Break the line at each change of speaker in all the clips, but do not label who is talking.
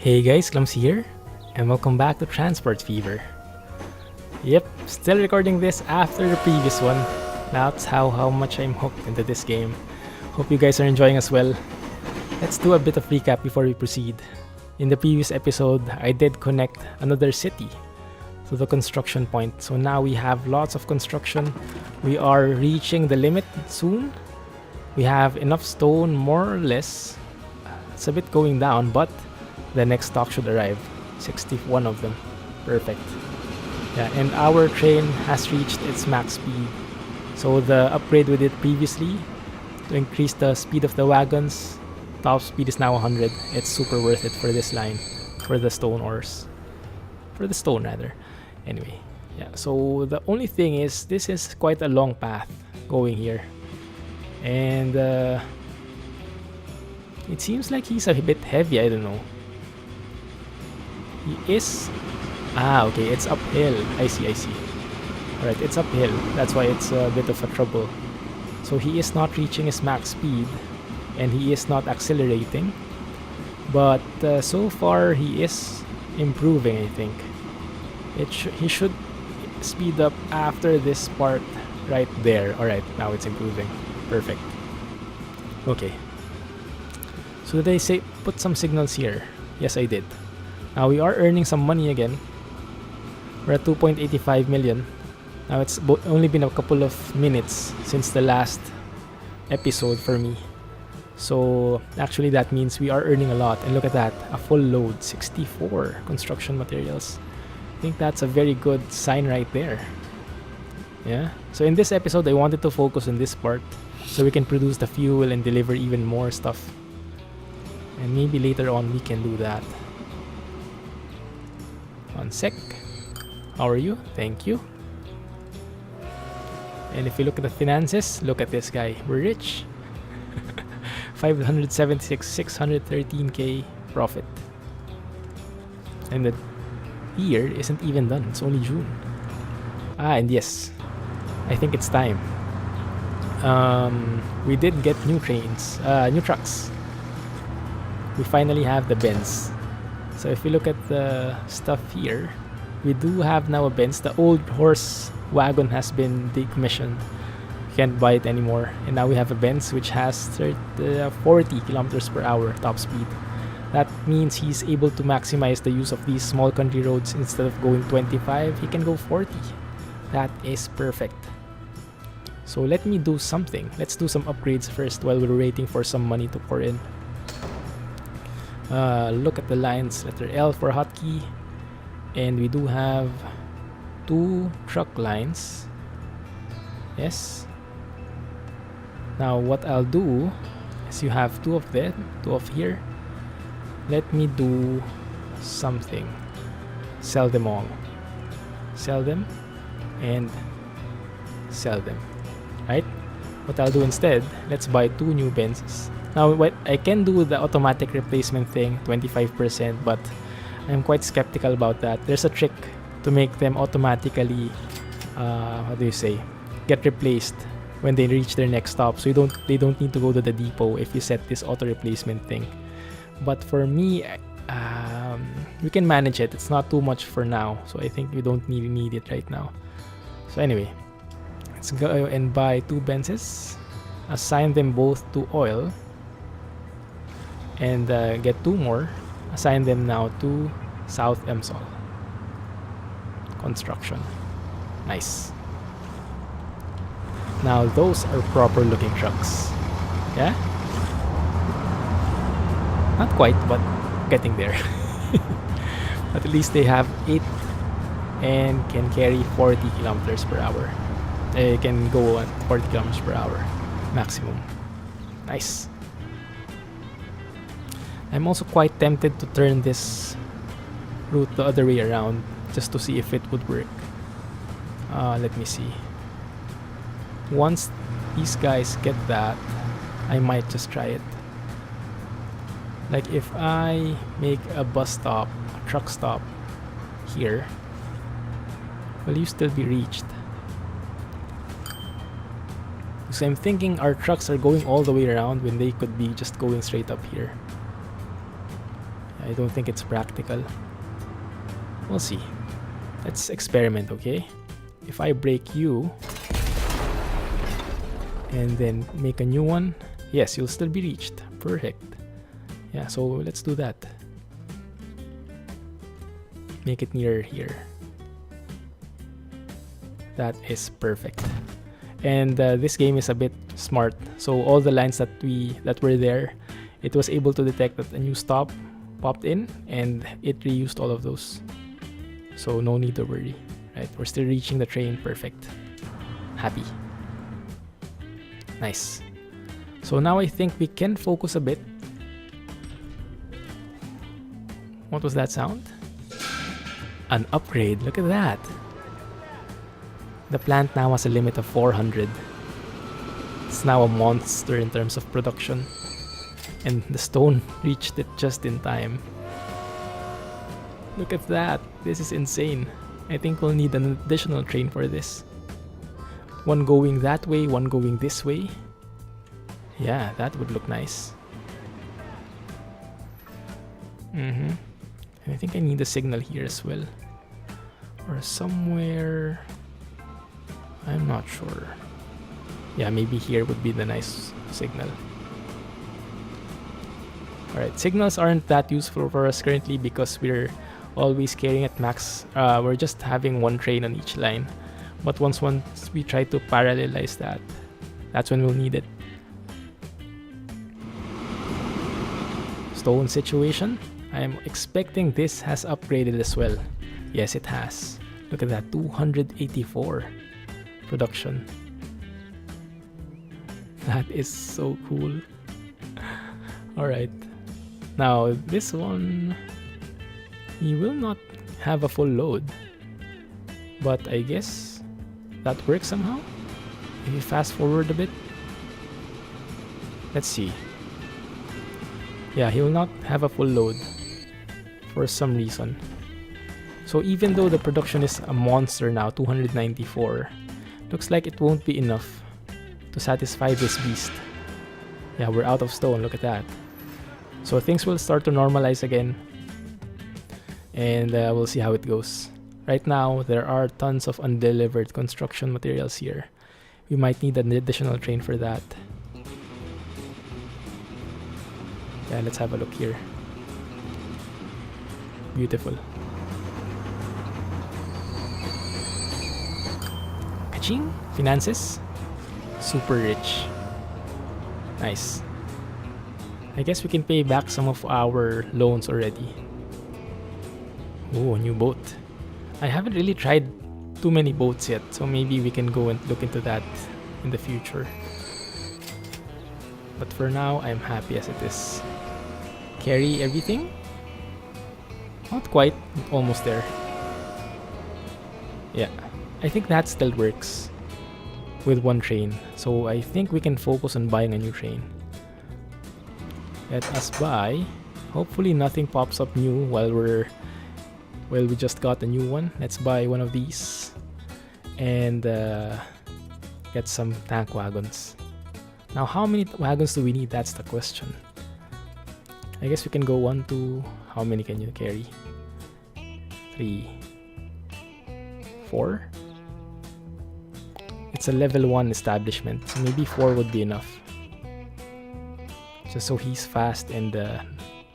Hey guys, Clumsy here, and welcome back to Transport Fever. Yep, still recording this after the previous one. That's how much I'm hooked into this game. Hope you guys are enjoying as well. Let's do a bit of recap before we proceed. In the previous episode, I did connect another city to the construction point. So now we have lots of construction. We are reaching the limit soon. We have enough stone, more or less. It's a bit going down, but the next stock should arrive. 61 of them. Perfect. Yeah, and our train has reached its max speed. So the upgrade we did previously to increase the speed of the wagons, top speed is now 100. It's super worth it for this line, for the stone ores. For the stone rather. Anyway, yeah, so the only thing is this is quite a long path going here. And it seems like he's a bit heavy, I don't know. He is... okay, it's uphill. I see. Alright, it's uphill. That's why it's a bit of a trouble. So he is not reaching his max speed. And he is not accelerating. But so far, he is improving, I think. He should speed up after this part right there. Alright, now it's improving. Perfect. Okay. So did I say put some signals here? Yes, I did. Now we are earning some money again. We're at 2.85 million. Now it's only been a couple of minutes since the last episode for me. So actually that means we are earning a lot. And look at that, a full load, 64 construction materials. I think that's a very good sign right there. Yeah. So in this episode, I wanted to focus on this part so we can produce the fuel and deliver even more stuff. And maybe later on we can do that. One sec. How are you? Thank you. And if you look at the finances, look at this guy. We're rich. 576, 613k profit. And the year isn't even done. It's only June. And yes, I think it's time. We did get new trains, new trucks. We finally have the Benz. So if we look at the stuff here, we do have now a Benz. The old horse wagon has been decommissioned. Can't buy it anymore. And now we have a Benz which has 40 kilometers per hour top speed. That means he's able to maximize the use of these small country roads. Instead of going 25, he can go 40. That is perfect. So let me do something. Let's do some upgrades first while we're waiting for some money to pour in. Look at the lines. Letter L for hotkey. And we do have 2 truck lines. Yes. Now what I'll do is you have 2 of them, 2 of here. Let me do something. Sell them all. Sell them and sell them. Right? What I'll do instead, let's buy 2 new Benzes. Now what I can do the automatic replacement thing, 25%, but I'm quite skeptical about that. There's a trick to make them automatically, get replaced when they reach their next stop. So they don't need to go to the depot if you set this auto replacement thing. But for me, we can manage it. It's not too much for now, so I think we don't need it right now. So anyway, let's go and buy 2 Benzes, assign them both to oil, and get 2 more. Assign them now to South Emsol construction. Nice. Now those are proper looking trucks. Yeah? Not quite, but getting there. But at least they have 8 and can carry 40 kilometers per hour. They can go at 40 kilometers per hour maximum. Nice. I'm also quite tempted to turn this route the other way around just to see if it would work. Let me see. Once these guys get that, I might just try it. Like if I make a bus stop, a truck stop here, will you still be reached? So I'm thinking our trucks are going all the way around when they could be just going straight up here. I don't think it's practical. We'll see. Let's experiment, okay? If I break you and then make a new one, yes, you'll still be reached. Perfect. Yeah, so let's do that. Make it nearer here. That is perfect. And this game is a bit smart. So all the lines that were there, it was able to detect that a new stop popped in and it reused all of those. So no need to worry, right? We're still reaching the train. Perfect. Happy. Nice. So now I think we can focus a bit. What was that sound? An upgrade. Look at that. The plant now has a limit of 400. It's now a monster in terms of production. And the stone reached it just in time. Look at that. This is insane. I think we'll need an additional train for this. One going that way, one going this way. Yeah, that would look nice. And I think I need a signal here as well. Or somewhere... I'm not sure. Yeah, maybe here would be the nice signal. Alright, signals aren't that useful for us currently because we're always carrying at max. We're just having one train on each line. But once we try to parallelize that, that's when we'll need it. Stone situation. I'm expecting this has upgraded as well. Yes, it has. Look at that, 284 production. That is so cool. Alright. Now, this one... he will not have a full load. But I guess that works somehow? If you fast forward a bit. Let's see. Yeah, he will not have a full load. For some reason. So even though the production is a monster now, 294, looks like it won't be enough to satisfy this beast. Yeah, we're out of stone, look at that. So things will start to normalize again. And we'll see how it goes. Right now, there are tons of undelivered construction materials here. We might need an additional train for that. Yeah, let's have a look here. Beautiful. Kaching? Finances? Super rich. Nice. I guess we can pay back some of our loans already. Oh, a new boat. I haven't really tried too many boats yet, so maybe we can go and look into that in the future. But for now, I'm happy as it is. Carry everything? Not quite, almost there. Yeah, I think that still works with one train. So I think we can focus on buying a new train. Let us buy. Hopefully nothing pops up new while we just got a new one. Let's buy one of these and get some tank wagons. Now, how many wagons do we need? That's the question. I guess we can go 1, 2. How many can you carry? 3, 4. It's a level 1 establishment, so maybe 4 would be enough. Just so he's fast and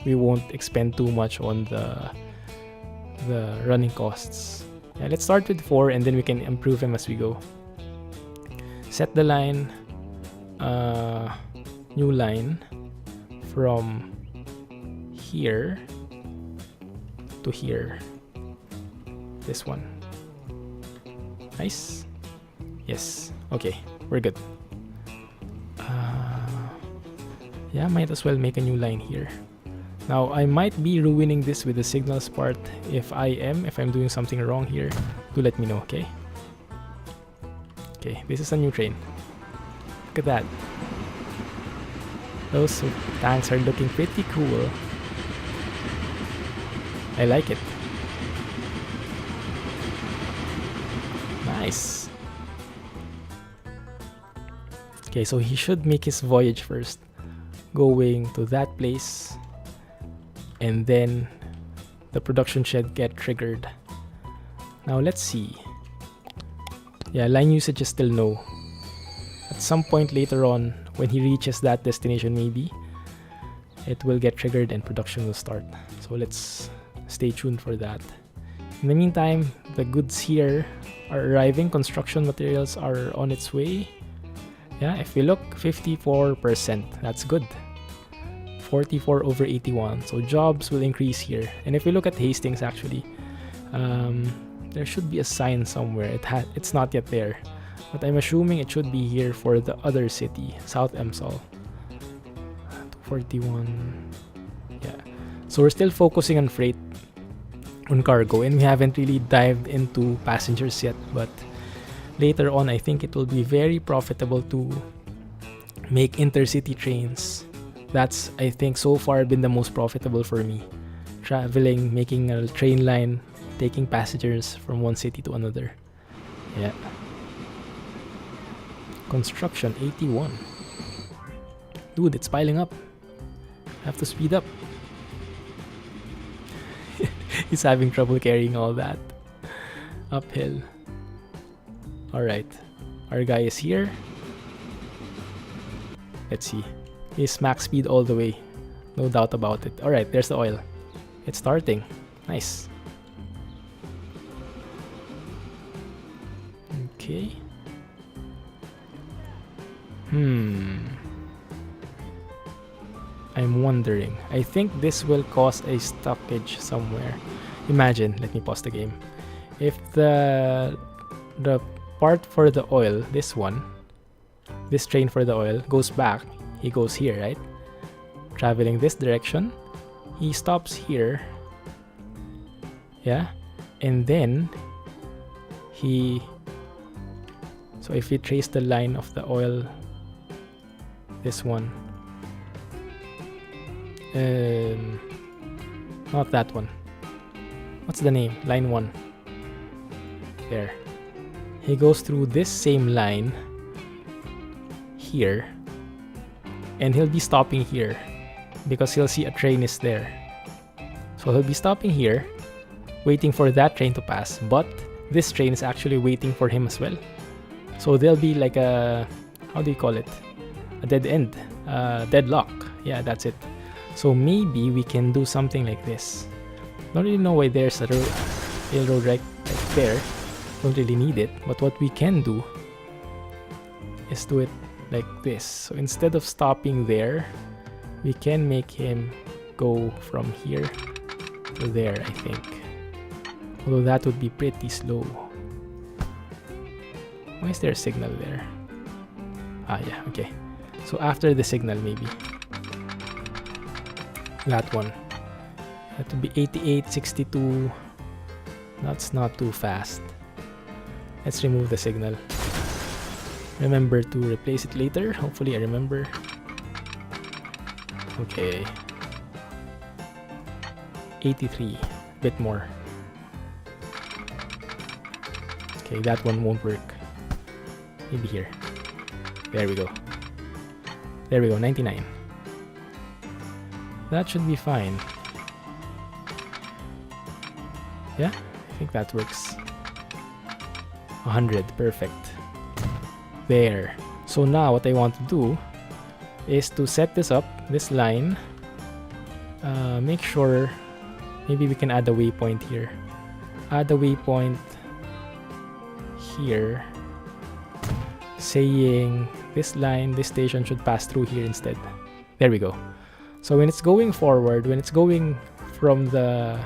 we won't expend too much on the running costs. Yeah, let's start with 4 and then we can improve him as we go. Set the line, new line from here to here. This one. Nice. Yes. Okay, we're good. Yeah, might as well make a new line here. Now, I might be ruining this with the signals part. If I'm doing something wrong here, do let me know, okay? Okay, this is a new train. Look at that. Those tanks are looking pretty cool. I like it. Nice. Okay, so he should make his voyage first. Going to that place. and then the production should get triggered. Now let's see. Yeah, line usage is still no. At some point later on, when he reaches that destination maybe, it will get triggered and production will start. So let's stay tuned for that. In the meantime, the goods here are arriving. Construction materials are on its way. Yeah, if we look, 54%. That's good. 44 over 81. So jobs will increase here. And if we look at Hastings, actually, there should be a sign somewhere. It's not yet there, but I'm assuming it should be here for the other city, South Emsal. 241. Yeah. So we're still focusing on freight, on cargo, and we haven't really dived into passengers yet. But later on, I think it will be very profitable to make intercity trains. That's, I think, so far been the most profitable for me. Traveling, making a train line, taking passengers from one city to another. Yeah. Construction 81. Dude, it's piling up. I have to speed up. He's having trouble carrying all that. Uphill. Alright. Our guy is here. Let's see. He's max speed all the way. No doubt about it. Alright, there's the oil. It's starting. Nice. Okay. I'm wondering. I think this will cause a stoppage somewhere. Imagine, let me pause the game. If the part for the oil, this one, this train for the oil goes back, he goes here, right? Traveling this direction, he stops here. Yeah, and then so if we trace the line of the oil, this one, not that one, what's the name? Line 1. There. He goes through this same line here, and he'll be stopping here because he'll see a train is there. So he'll be stopping here, waiting for that train to pass, but this train is actually waiting for him as well. So there'll be like a, how do you call it? A dead end, deadlock. Yeah, that's it. So maybe we can do something like this. Don't really know why there's a railroad right there. Don't really need it. But what we can do is do it like this. So instead of stopping there, we can make him go from here to there, I think. Although that would be pretty slow. Why is there a signal there? Ah, yeah, okay. So after the signal, maybe. That one. That would be 88, 62. That's not too fast. Let's remove the signal. Remember to replace it later. Hopefully I remember. Okay. 83. Bit more. Okay, that one won't work. Maybe here. There we go. There we go, 99. That should be fine. Yeah, I think that works. 100, perfect. There. So now what I want to do is to set this up, this line. Make sure, maybe we can add a waypoint here. Add a waypoint here, saying this line, this station should pass through here instead. There we go. So when it's going forward, when it's going from the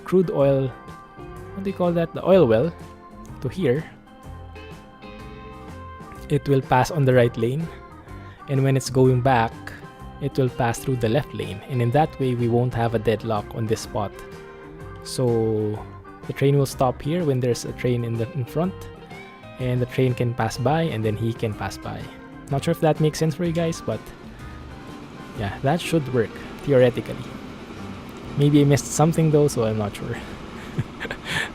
crude oil, what do you call that? The oil well to here, it will pass on the right lane. And when it's going back, it will pass through the left lane. And in that way, we won't have a deadlock on this spot. So the train will stop here when there's a train in front. And the train can pass by, and then he can pass by. Not sure if that makes sense for you guys, but yeah, that should work, theoretically. Maybe I missed something though, so I'm not sure.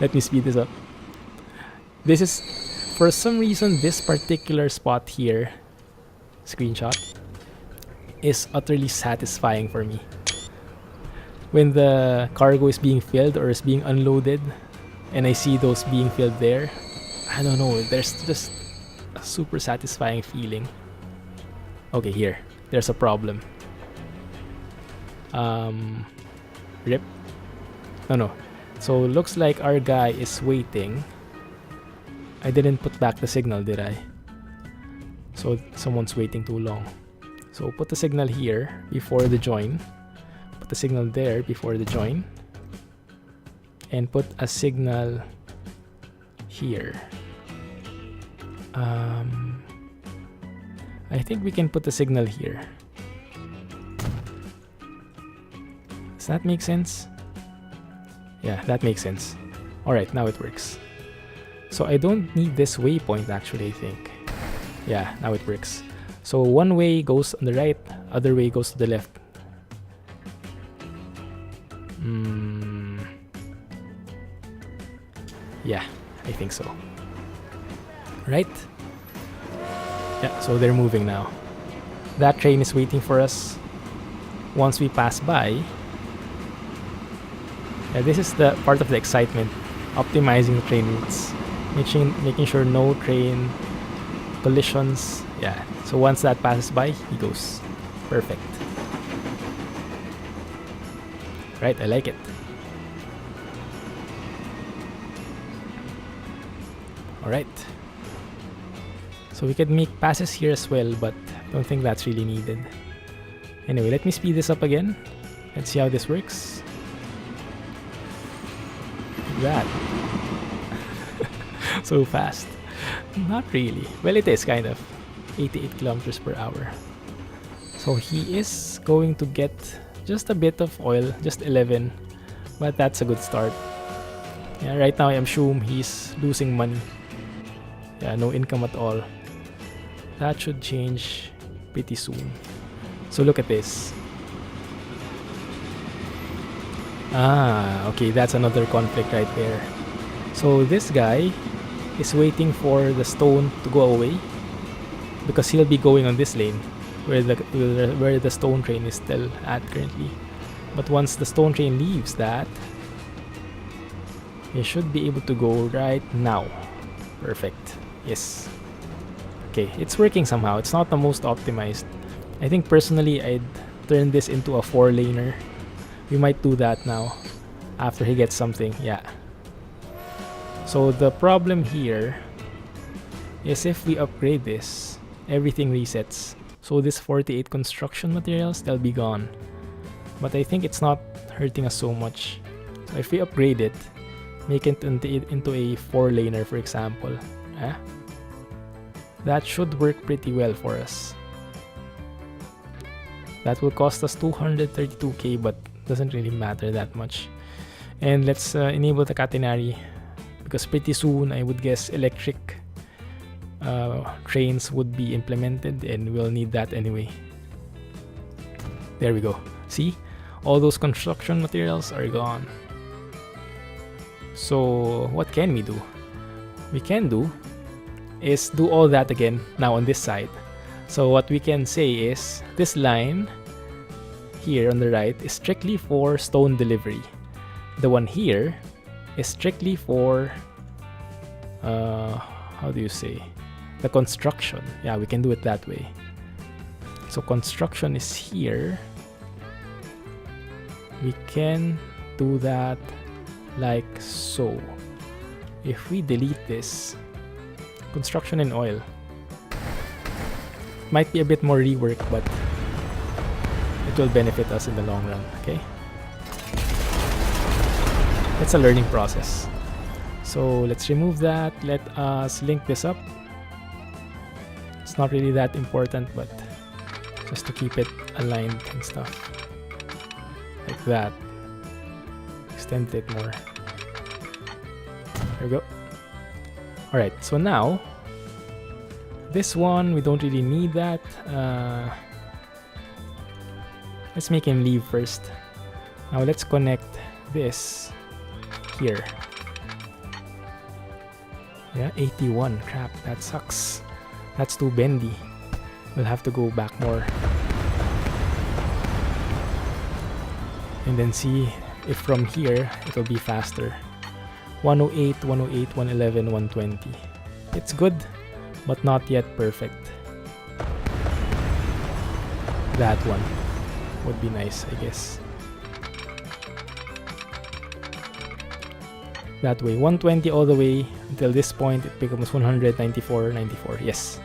Let me speed this up. This is, for some reason, this particular spot here, screenshot, is utterly satisfying for me. when the cargo is being filled or is being unloaded, and I see those being filled there, I don't know, there's just a super satisfying feeling. Okay, here. There's a problem. Rip. No. So looks like our guy is waiting. I didn't put back the signal, did I? So someone's waiting too long. So put the signal here before the join. Put the signal there before the join. And put a signal here. I think we can put the signal here. Does that make sense? Yeah, that makes sense. Alright, now it works. So I don't need this waypoint actually, I think. Yeah, now it works. So one way goes on the right, other way goes to the left. Yeah, I think so. Right? Yeah, so they're moving now. That train is waiting for us. Once we pass by, yeah, this is the part of the excitement. Optimizing the train routes. Making sure no train collisions. Yeah, so once that passes by, he goes. Perfect. Right, I like it. Alright. So we can make passes here as well, but I don't think that's really needed. Anyway, let me speed this up again. Let's see how this works. Like that. So fast. Not really. Well, it is kind of. 88 kilometers per hour. So he is going to get just a bit of oil, just 11. But that's a good start. Yeah, right now I assume he's losing money. Yeah, no income at all. That should change pretty soon. So look at this. Okay, that's another conflict right there. So this guy is waiting for the stone to go away because he'll be going on this lane where the stone train is still at currently. But once the stone train leaves that, he should be able to go right now. Perfect. Yes. Okay, it's working somehow. It's not the most optimized. I think personally I'd turn this into a 4-laner. We might do that now after he gets something. Yeah. So the problem here is if we upgrade this, everything resets. So this 48 construction materials, they'll be gone. But I think it's not hurting us so much. So if we upgrade it, make it into a 4-laner, for example. That should work pretty well for us. That will cost us 232k, but doesn't really matter that much. And let's enable the catenary, because pretty soon I would guess electric trains would be implemented, and we'll need that anyway. There we go. See? All those construction materials are gone. So what can we do? We can do is do all that again now on this side. So what we can say is this line here on the right is strictly for stone delivery. The one here is strictly for how do you say, the construction. Yeah, we can do it that way. So construction is here. We can do that like so. If we delete this, construction and oil, might be a bit more rework, but it will benefit us in the long run. Okay, it's a learning process. So let's remove that. Let us link this up. It's not really that important, but just to keep it aligned and stuff like that. Extend it more. There we go. Alright, so now this one, we don't really need that. Let's make him leave first. Now let's connect this here. Yeah, 81. Crap, that sucks. That's too bendy. We'll have to go back more. and then see if from here it'll be faster. 108, 108, 111, 120. It's good, but not yet perfect. That one would be nice, I guess. That way, 120 all the way until this point, it becomes 194, 94. Yes,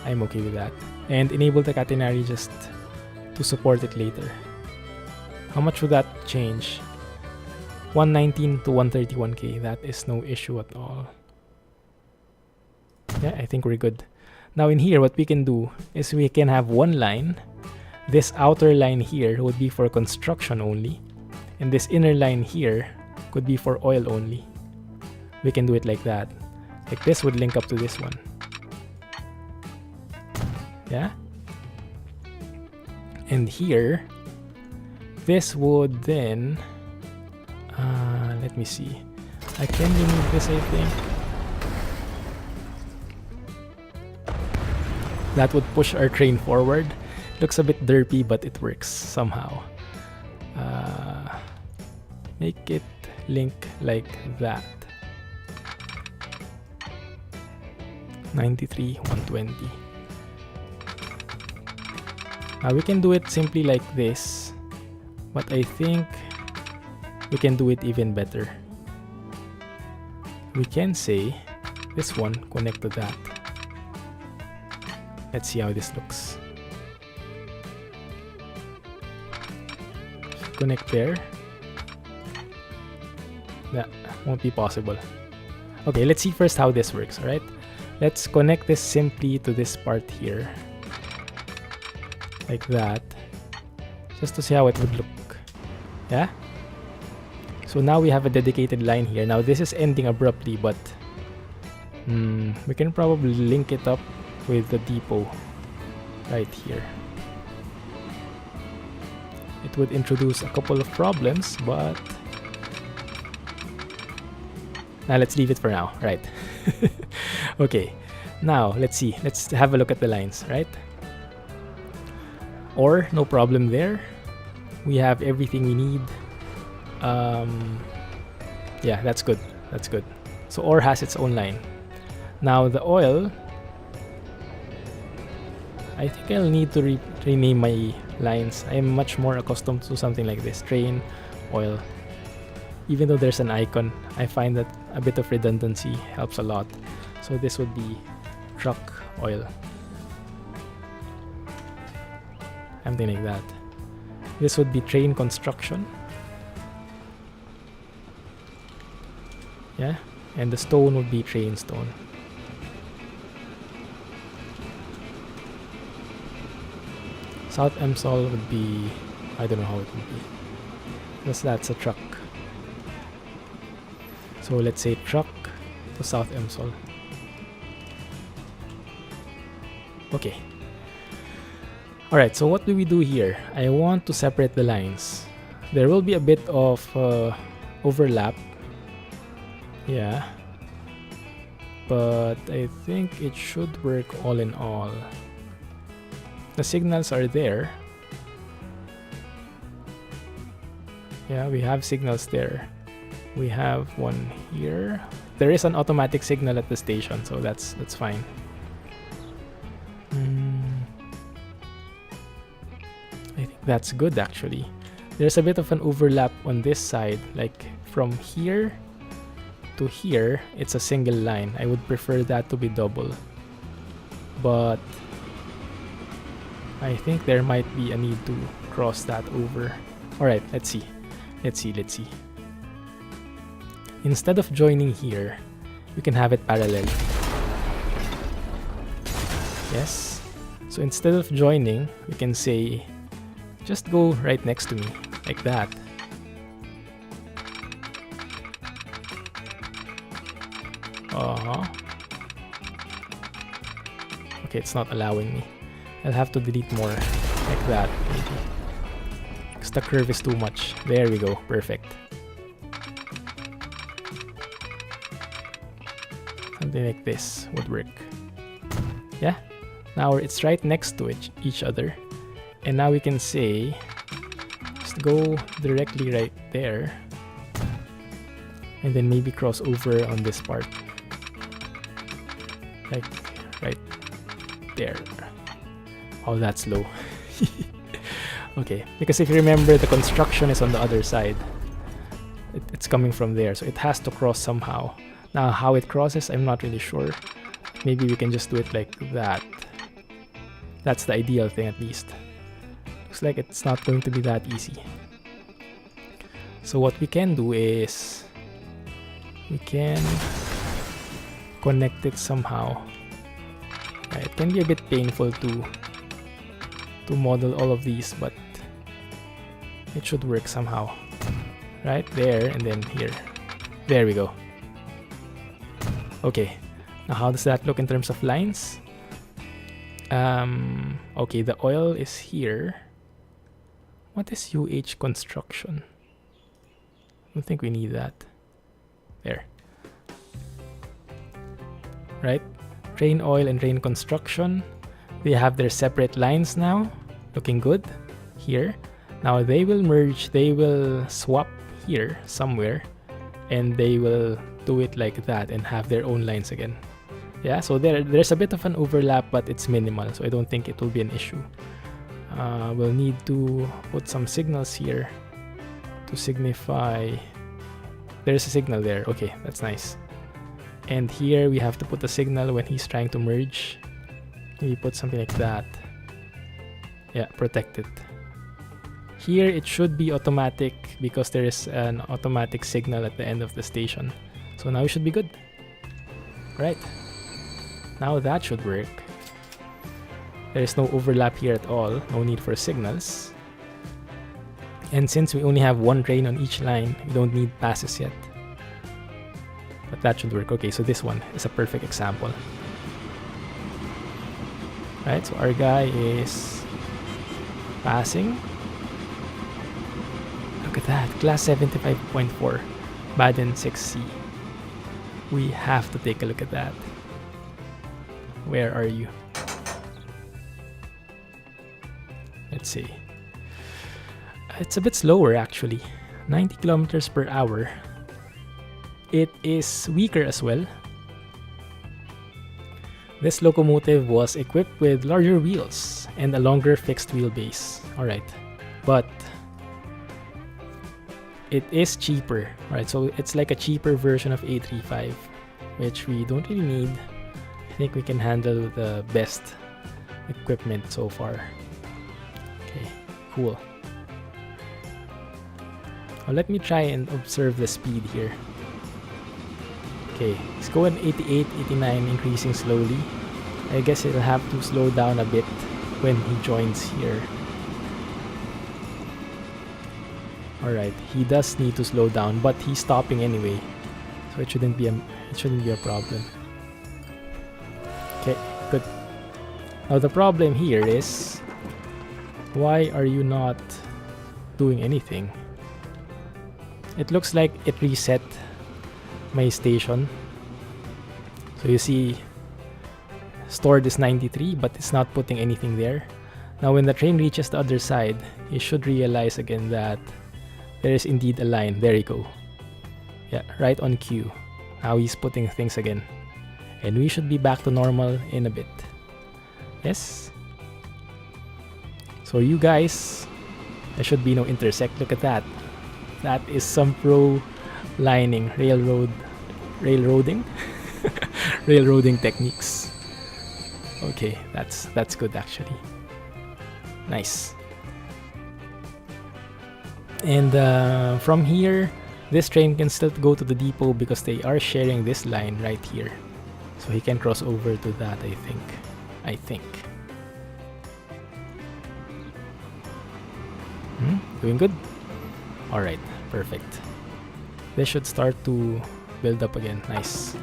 I'm okay with that. And enable the catenary just to support it later. How much would that change? 119 to 131k. That is no issue at all. Yeah, I think we're good. Now in here, what we can do is we can have one line. This outer line here would be for construction only. And this inner line here could be for oil only. We can do it like that. Like this would link up to this one. Yeah? And here, this would then... let me see. I can remove this, I think. That would push our train forward. Looks a bit derpy, but it works somehow. Make it link like that. 93, 120. Now we can do it simply like this, but I think we can do it even better. We can say this one connect to that. Let's see how this looks. Connect there. That won't be possible. Okay, let's see first how this works, alright? Let's connect this simply to this part here. Like that. Just to see how it would look. Yeah? So now we have a dedicated line here. Now this is ending abruptly, but we can probably link it up with the depot right here. It would introduce a couple of problems, but now let's leave it for now, right? Okay, now let's see. Let's have a look at the lines, right? Or no problem there. We have everything we need. Yeah, that's good. That's good. So ore has its own line. Now the oil, I think I'll need to rename my lines. I'm much more accustomed to something like this. Train, oil. Even though there's an icon, I find that a bit of redundancy helps a lot. So this would be truck, oil. Something like that. This would be train construction. Yeah, and the stone would be train stone. South Emsol would be, I don't know how it would be, because that's a truck. So let's say truck to South Emsol. Okay. Alright, so what do we do here? I want to separate the lines. There will be a bit of overlap. Yeah. But I think it should work all in all. The signals are there. Yeah, we have signals there. We have one here. There is an automatic signal at the station, so that's fine. I think that's good actually. There's a bit of an overlap on this side, like from here to here, it's a single line. I would prefer that to be double. But I think there might be a need to cross that over. Alright, let's see. Let's see. Instead of joining here, we can have it parallel. Yes. So instead of joining, we can say, just go right next to me, like that. Okay, it's not allowing me. I'll have to delete more, like that, maybe. Because the curve is too much. There we go, perfect. Something like this would work. Yeah? Now it's right next to each other. And now we can say, just go directly right there. And then maybe cross over on this part. Like right there. Oh, that's low. Okay, because if you remember, the construction is on the other side. It's coming from there, so it has to cross somehow. Now, how it crosses, I'm not really sure. Maybe we can just do it like that. That's the ideal thing, at least. Looks like it's not going to be that easy. So what we can do is we can connect it somehow. It can be a bit painful to model all of these, but it should work somehow. Right there, and then here. There we go. Okay, now how does that look in terms of lines? Okay, the oil is here. What is UH construction? I don't think we need that. There. Right? Train oil and train construction. They have their separate lines now. Looking good. Here. Now they will merge, they will swap here somewhere. And they will do it like that and have their own lines again. Yeah, so there's a bit of an overlap, but it's minimal, so I don't think it will be an issue. We'll need to put some signals here to signify. There's a signal there. Okay, that's nice. And here we have to put a signal when he's trying to merge. Maybe put something like that. Yeah, protect it. Here it should be automatic because there is an automatic signal at the end of the station. So now we should be good. Right. Now that should work. There is no overlap here at all. No need for signals. And since we only have one train on each line, we don't need passes yet. But that should work. Okay, so this one is a perfect example. Right, so our guy is passing. Look at that, class 75.4, Baden 6C. We have to take a look at that. Where are you? Let's see. It's a bit slower actually. 90 kilometers per hour. It is weaker as well. This locomotive was equipped with larger wheels and a longer fixed wheelbase. Alright, but it is cheaper. Right, so it's like a cheaper version of A35, which we don't really need. I think we can handle the best equipment so far. Okay, cool. Now let me try and observe the speed here. Okay, it's going 88, 89, increasing slowly. I guess it'll have to slow down a bit when he joins here. Alright, he does need to slow down, but he's stopping anyway. So it shouldn't be a problem. Okay, good. Now the problem here is, why are you not doing anything? It looks like it reset my station. So you see, stored is 93, but it's not putting anything there. Now when the train reaches the other side, you should realize again that there is indeed a line. There you go. Yeah, right on cue. Now he's putting things again. And we should be back to normal in a bit. Yes? So you guys, there should be no intersect. Look at that. That is some pro lining, railroading railroading techniques. Okay, that's good actually. Nice. And from here, this train can still go to the depot because they are sharing this line right here. So he can cross over to that, I think. Doing good? Alright, perfect. This should start to build up again. Nice.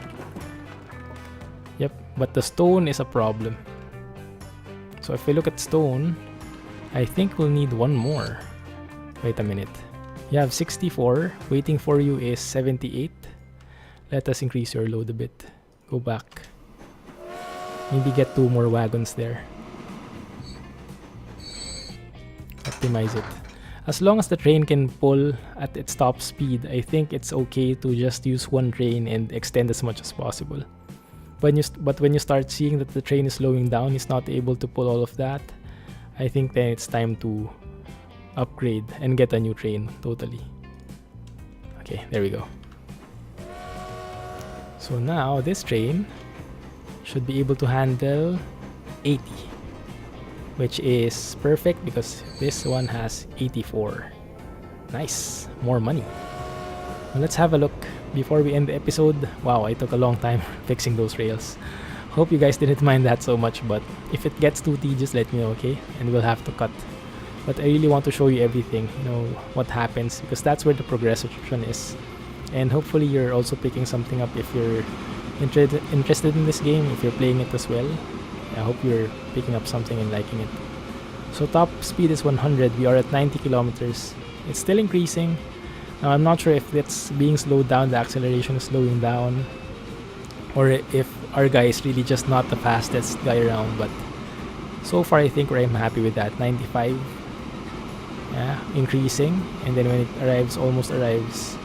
Yep, but the stone is a problem. So if we look at stone, I think we'll need one more. Wait a minute. You have 64. Waiting for you is 78. Let us increase your load a bit. Go back. Maybe get 2 more wagons there. Optimize it. as long as the train can pull at its top speed, I think it's okay to just use one train and extend as much as possible. But when you start seeing that the train is slowing down, it's not able to pull all of that, I think then it's time to upgrade and get a new train totally. Okay, there we go. So now this train should be able to handle 80, which is perfect because this one has 84. Nice, more money. Well, let's have a look before we end the episode. Wow, I took a long time fixing those rails. Hope you guys didn't mind that so much, but if it gets too tedious, let me know, okay? And we'll have to cut. But I really want to show you everything, what happens, because that's where the progression is. And hopefully you're also picking something up if you're interested in this game, if you're playing it as well. I hope you're picking up something and liking it. So top speed is 100. We are at 90 kilometers. It's still increasing. Now I'm not sure if it's being slowed down, the acceleration is slowing down, or if our guy is really just not the fastest guy around. But so far I think I'm happy with that. 95. Yeah, increasing, and then when it almost arrives,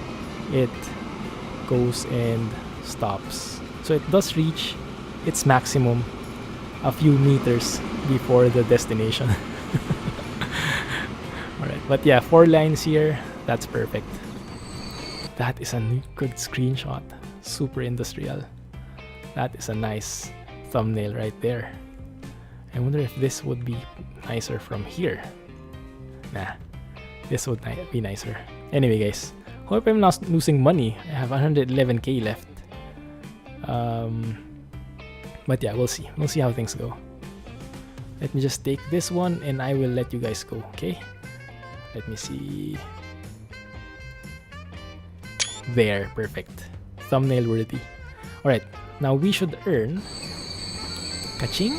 it goes and stops. So it does reach its maximum a few meters before the destination. Alright, but yeah, 4 lines here, that's perfect. That is a good screenshot. Super industrial. That is a nice thumbnail right there. I wonder if this would be nicer from here. Nah, this would be nicer. Anyway guys, hope I'm not losing money. I have 111k left. But yeah, we'll see. We'll see how things go. Let me just take this one and I will let you guys go, okay? Let me see. There, perfect. Thumbnail worthy. Alright, now we should earn kaching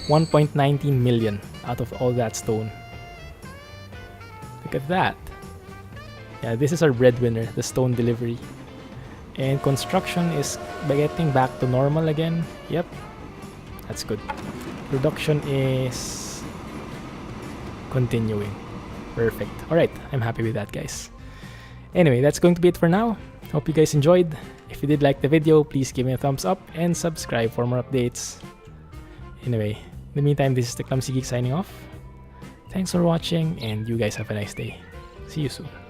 1.19 million out of all that stone. Look at that. Yeah, this is our breadwinner, the stone delivery. And construction is getting back to normal again. Yep, that's good. Production is continuing. Perfect. Alright, I'm happy with that, guys. Anyway, that's going to be it for now. Hope you guys enjoyed. If you did like the video, please give me a thumbs up and subscribe for more updates. Anyway, in the meantime, this is the Clumsy Geek signing off. Thanks for watching and you guys have a nice day. See you soon.